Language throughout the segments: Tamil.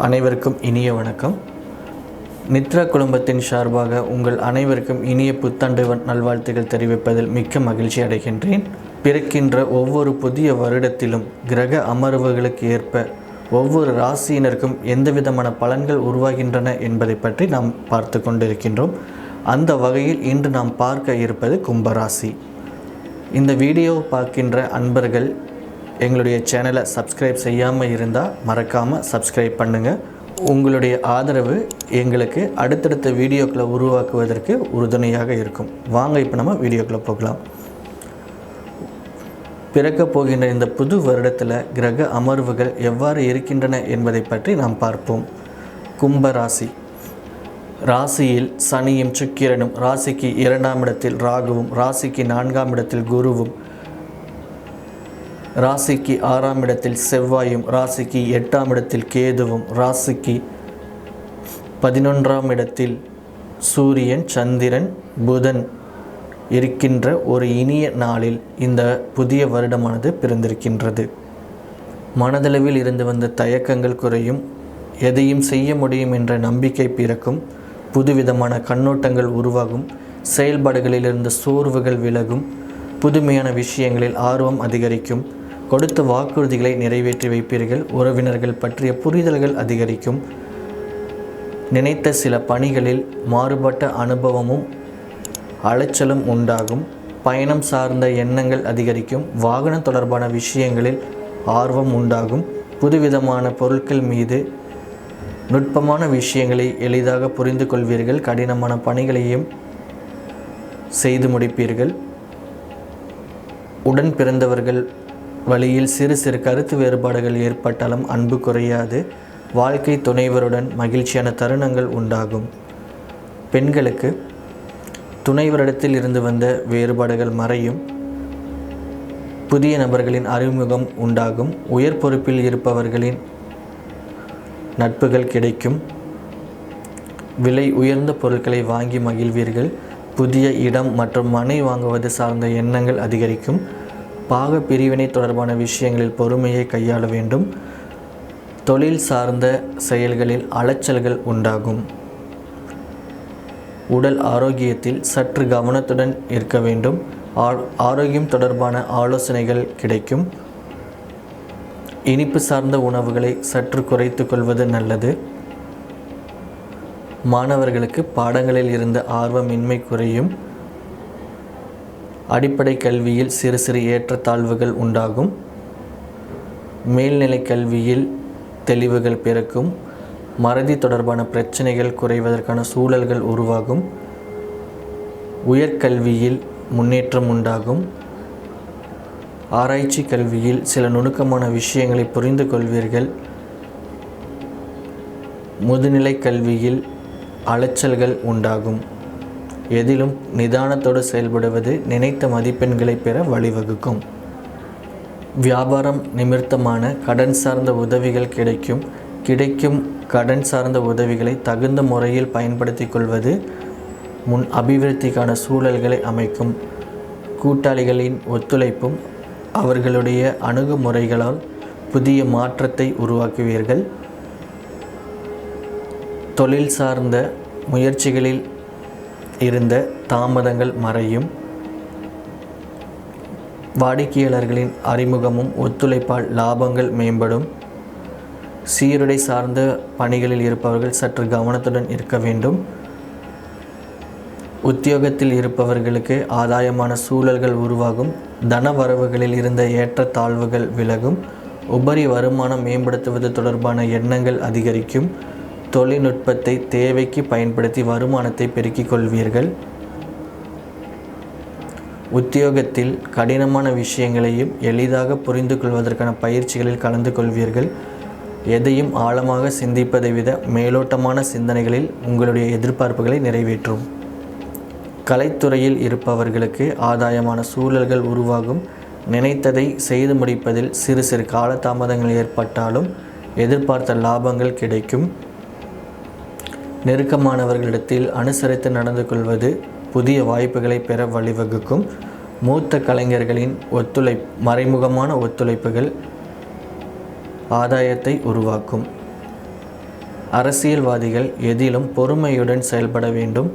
அனைவருக்கும் இனிய வணக்கம். நித்ரா குடும்பத்தின் சார்பாக உங்கள் அனைவருக்கும் இனிய புத்தாண்டு நல்வாழ்த்துக்கள் தெரிவிப்பதில் மிக்க மகிழ்ச்சி அடைகின்றேன். பிறக்கின்ற ஒவ்வொரு புதிய வருடத்திலும் கிரக அமர்வுகளுக்கு ஏற்ப ஒவ்வொரு ராசியினருக்கும் எந்த விதமான பலன்கள் உருவாகின்றன என்பதை பற்றி நாம் பார்த்து கொண்டிருக்கின்றோம். அந்த வகையில் இன்று நாம் பார்க்க இருப்பது கும்பராசி. இந்த வீடியோவை பார்க்கின்ற அன்பர்கள் எங்களுடைய சேனலை சப்ஸ்கிரைப் செய்யாமல் இருந்தால் மறக்காமல் சப்ஸ்கிரைப் பண்ணுங்கள். உங்களுடைய ஆதரவு எங்களுக்கு அடுத்தடுத்த வீடியோக்களை உருவாக்குவதற்கு உறுதுணையாக இருக்கும். வாங்க இப்போ நம்ம வீடியோக்களை போகலாம். பிறக்க போகின்ற இந்த புது வருடத்தில் கிரக அமர்வுகள் எவ்வாறு இருக்கின்றன என்பதை பற்றி நாம் பார்ப்போம். கும்பராசி ராசியில் சனியும் சுக்கிரனும், ராசிக்கு 2ஆம் இடத்தில் ராகுவும், ராசிக்கு 4ஆம் இடத்தில் குருவும், ராசிக்கு 6ஆம் இடத்தில் செவ்வாயும், ராசிக்கு 8ஆம் இடத்தில் கேதுவும், ராசிக்கு 11ஆம் இடத்தில் சூரியன், சந்திரன், புதன் இருக்கின்ற ஒரு இனிய நாளில் இந்த புதிய வருடமானது பிறந்திருக்கின்றது. மனதளவில் இருந்து வந்த தயக்கங்கள் குறையும், எதையும் செய்ய முடியும் என்ற நம்பிக்கை பிறக்கும், புதுவிதமான கண்ணோட்டங்கள் உருவாகும், செயல்பாடுகளிலிருந்து சோர்வுகள் விலகும், புதுமையான விஷயங்களில் ஆர்வம் அதிகரிக்கும், கொடுத்த வாக்குறுதிகளை நிறைவேற்றி வைப்பீர்கள், உறவினர்கள் பற்றிய புரிதல்கள் அதிகரிக்கும், நினைத்த சில பணிகளில் மாறுபட்ட அனுபவமும் அலைச்சலும் உண்டாகும், பயணம் சார்ந்த எண்ணங்கள் அதிகரிக்கும், வாகனம் தொடர்பான விஷயங்களில் ஆர்வம் உண்டாகும், புதுவிதமான பொருட்கள் மீது நுட்பமான விஷயங்களை எளிதாக புரிந்து கொள்வீர்கள், கடினமான பணிகளையும் செய்து முடிப்பீர்கள். உடன் பிறந்தவர்கள் வழியில் சிறு சிறு கருத்து வேறுபாடுகள் ஏற்பட்டாலும் அன்பு குறையாது, வாழ்க்கை துணைவருடன் மகிழ்ச்சியான தருணங்கள் உண்டாகும். பெண்களுக்கு துணைவரிடத்தில் இருந்து வந்த வேறுபாடுகள் மறையும், புதிய நபர்களின் அறிமுகம் உண்டாகும், உயர் பொறுப்பில் இருப்பவர்களின் நட்புகள் கிடைக்கும், விலை உயர்ந்த பொருட்களை வாங்கி மகிழ்வீர்கள், புதிய இடம் மற்றும் மனை வாங்குவது சார்ந்த எண்ணங்கள் அதிகரிக்கும், பாக பிரிவினை தொடர்பான விஷயங்களில் பொறுமையை கையாள வேண்டும், தொழில் சார்ந்த செயல்களில் அலைச்சல்கள் உண்டாகும், உடல் ஆரோக்கியத்தில் சற்று கவனத்துடன் இருக்க வேண்டும், ஆரோக்கியம் தொடர்பான ஆலோசனைகள் கிடைக்கும், இனிப்பு சார்ந்த உணவுகளை சற்று குறைத்து கொள்வது நல்லது, மாணவர்களுக்கு பாடங்களில் இருந்த ஆர்வமின்மை குறையும், அடிப்படை கல்வியில் சிறு சிறு ஏற்றத்தாழ்வுகள் உண்டாகும், மேல்நிலை கல்வியில் தெளிவுகள் பிறக்கும், மறதி தொடர்பான பிரச்சனைகள் குறைவதற்கான சூழல்கள் உருவாகும், உயர்கல்வியில் முன்னேற்றம் உண்டாகும், ஆராய்ச்சி கல்வியில் சில நுணுக்கமான விஷயங்களை புரிந்து கொள்வீர்கள், முதுநிலை கல்வியில் அலைச்சல்கள் உண்டாகும். எதிலும் நிதானத்தோடு செயல்படுவது நினைத்த மதிப்பெண்களை பெற வழிவகுக்கும். வியாபாரம் நிமித்தமான கடன் சார்ந்த உதவிகள் கிடைக்கும் கடன் சார்ந்த உதவிகளை தகுந்த முறையில் பயன்படுத்தி கொள்வது முன் அபிவிருத்திக்கான சூழல்களை அமைக்கும். கூட்டாளிகளின் ஒத்துழைப்பும் அவர்களுடைய அணுகுமுறைகளால் புதிய மாற்றத்தை உருவாக்குவீர்கள். தொழில் சார்ந்த முயற்சிகளில் இருந்த தாமதங்கள் மறையும், வாடிக்கையாளர்களின் அறிமுகமும் ஒத்துழைப்பால் லாபங்கள் மேம்படும், சீருடை சார்ந்த பணிகளில் இருப்பவர்கள் சற்று கவனத்துடன் இருக்க வேண்டும், உத்தியோகத்தில் இருப்பவர்களுக்கு ஆதாயமான சூழல்கள் உருவாகும், தன வரவுகளில் இருந்த ஏற்ற தாழ்வுகள் விலகும், உபரி வருமானம் மேம்படுத்துவது தொடர்பான எண்ணங்கள் அதிகரிக்கும், தொழில்நுட்பத்தை தேவைக்கு பயன்படுத்தி வருமானத்தை பெருக்கிக் கொள்வீர்கள், உத்தியோகத்தில் கடினமான விஷயங்களையும் எளிதாக புரிந்து கொள்வதற்கான பயிற்சிகளில் கலந்து கொள்வீர்கள், எதையும் ஆழமாக சிந்திப்பதை விட மேலோட்டமான சிந்தனைகளில் உங்களுடைய எதிர்பார்ப்புகளை நிறைவேற்றும். கலைத்துறையில் இருப்பவர்களுக்கு ஆதாயமான சூழல்கள் உருவாகும், நினைத்ததை செய்து முடிப்பதில் சிறு சிறு காலதாமதங்கள் ஏற்பட்டாலும் எதிர்பார்த்த லாபங்கள் கிடைக்கும். நெருக்கமானவர்களிடத்தில் அனுசரித்து நடந்து கொள்வது புதிய வாய்ப்புகளை பெற வழிவகுக்கும். மூத்த கலைஞர்களின் மறைமுகமான ஒத்துழைப்புகள் ஆதாயத்தை உருவாக்கும். அரசியல்வாதிகள் எதிலும் பொறுமையுடன் செயல்பட வேண்டும்.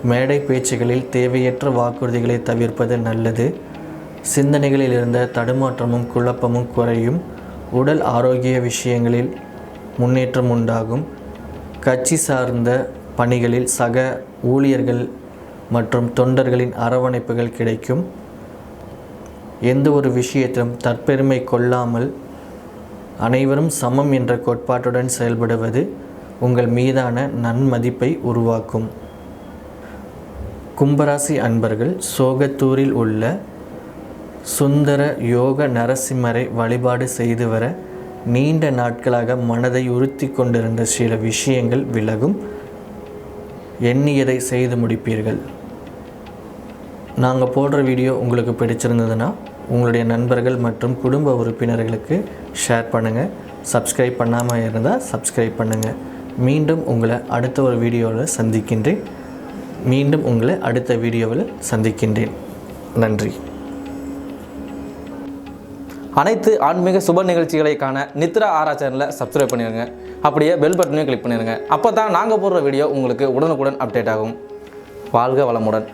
மேடை பேச்சுகளில் தேவையற்ற வாக்குறுதிகளை தவிர்ப்பது நல்லது. சிந்தனைகளில் இருந்த தடுமாற்றமும் குழப்பமும் குறையும். உடல் ஆரோக்கிய விஷயங்களில் முன்னேற்றம் உண்டாகும். கட்சி சார்ந்த பணிகளில் சக ஊழியர்கள் மற்றும் தொண்டர்களின் அரவணைப்புகள் கிடைக்கும். எந்த ஒரு விஷயத்திலும் தற்பெருமை கொள்ளாமல் அனைவரும் சமம் என்ற கோட்பாட்டுடன் செயல்படுவது உங்கள் மீதான நன்மதிப்பை உருவாக்கும். கும்பராசி அன்பர்கள் சோகத்தூரில் உள்ள சுந்தர யோக நரசிம்மரை வழிபாடு செய்து வர நீண்ட நாட்களாக மனதை உறுத்தி கொண்டிருந்த சில விஷயங்கள் விலகும். எண்ணியதை செய்து முடிப்பீர்கள். நாங்கள் போடுற வீடியோ உங்களுக்கு பிடிச்சிருந்ததுன்னா உங்களுடைய நண்பர்கள் மற்றும் குடும்ப உறுப்பினர்களுக்கு ஷேர் பண்ணுங்கள். சப்ஸ்கிரைப் பண்ணாமல் இருந்தால் சப்ஸ்கிரைப் பண்ணுங்கள். மீண்டும் உங்களை அடுத்த ஒரு வீடியோவில் சந்திக்கின்றேன். நன்றி. அனைத்து ஆன்மீக சுப நிகழ்ச்சிகளை காண நித்ரா ஆரா சேனலை சப்ஸ்கிரைப் பண்ணிடுங்க. அப்படியே பெல் பட்டனையும் கிளிக் பண்ணிடுங்க. அப்போ தான் நாங்கள் போடுற வீடியோ உங்களுக்கு உடனுக்குடன் அப்டேட் ஆகும். வாழ்க வளமுடன்.